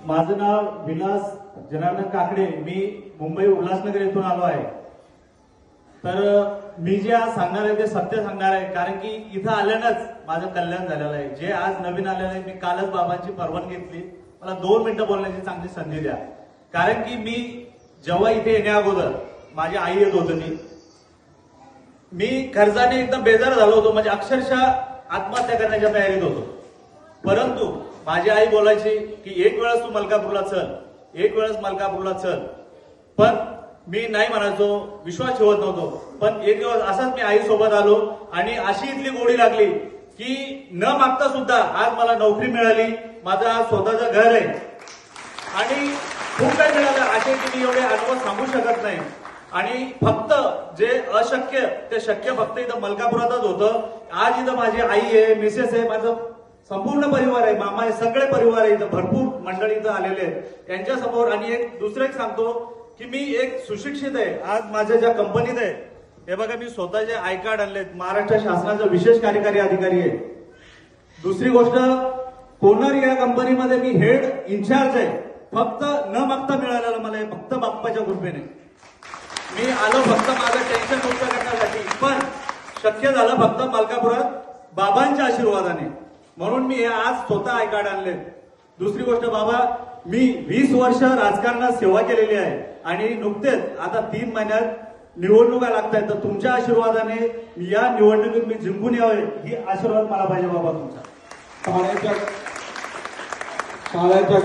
माझं नाव विलास जनार्दन काकडे, मी मुंबई उल्हासनगर येथून आलो आहे। तर मी जे आज सांगणार आहे ते सत्य सांगणार आहे, कारण की इथं आल्यानंच माझं कल्याण झालेलं आहे। जे आज नवीन आलेलं आहे, मी कालच बाबांची परवानगी घेतली, मला 2 मिनिटं बोलण्याची चांगली संधी द्या। कारण की मी जेव्हा इथे येण्या अगोदर माझी आई येत होती, मी कर्जाने एकदम बेजार झालो होतो, म्हणजे अक्षरशः आत्महत्या करण्याच्या तयारीत होतो। परंतु माझी आई बोलायची की एक वेळेस तू मलकापूरला चल, एक वेळेस मलकापूरला चल, पण मी नाही म्हणायचो, विश्वास ठेवत नव्हतो। पण एक दिवस असाच मी आई सोबत आलो आणि अशी इथली गोडी लागली की न मागता सुद्धा आज मला नोकरी मिळाली, माझं आज स्वतःचं घर आहे आणि खूप काही मिळालं। असे की मी एवढे अनुभव सांगू शकत नाही। आणि फक्त जे अशक्य ते शक्य फक्त इथं मलकापुरातच होतं। आज इथं माझी आई आहे, मिसेस आहे, माझं संपूर्ण परिवार आहे, मामा आहे, सगळे परिवार आहे, इथं भरपूर मंडळी इथं आलेले आहेत त्यांच्या समोर। आणि एक दुसरं एक सांगतो की मी एक सुशिक्षित आहे। आज माझ्या ज्या कंपनीत आहे, हे बघा मी स्वतःचे आय कार्ड आणलेत, महाराष्ट्र शासनाचा विशेष कार्यकारी अधिकारी आहे। दुसरी गोष्ट, कोणार या कंपनीमध्ये मी हेड इन्चार्ज आहे। फक्त न मागता मिळालेलं मला हे फक्त बाप्पाच्या कृपेने। मी आलो फक्त माझं टेन्शन मुक्त करण्यासाठी, पण शक्य झालं फक्त मलकापुरात बाबांच्या आशीर्वादाने, म्हणून मी हे आज स्वतः आय कार्ड आणले। दुसरी गोष्ट, बाबा मी 20 वर्ष राजकारणात सेवा केलेली आहे आणि नुकतेच आता 3 महिन्यात निवडणुका लागत आहेत, तर तुमच्या आशीर्वादाने या निवडणुकीत मी जिंकून यावे ही आशीर्वाद मला पाहिजे बाबा तुमचा। शाळेच्या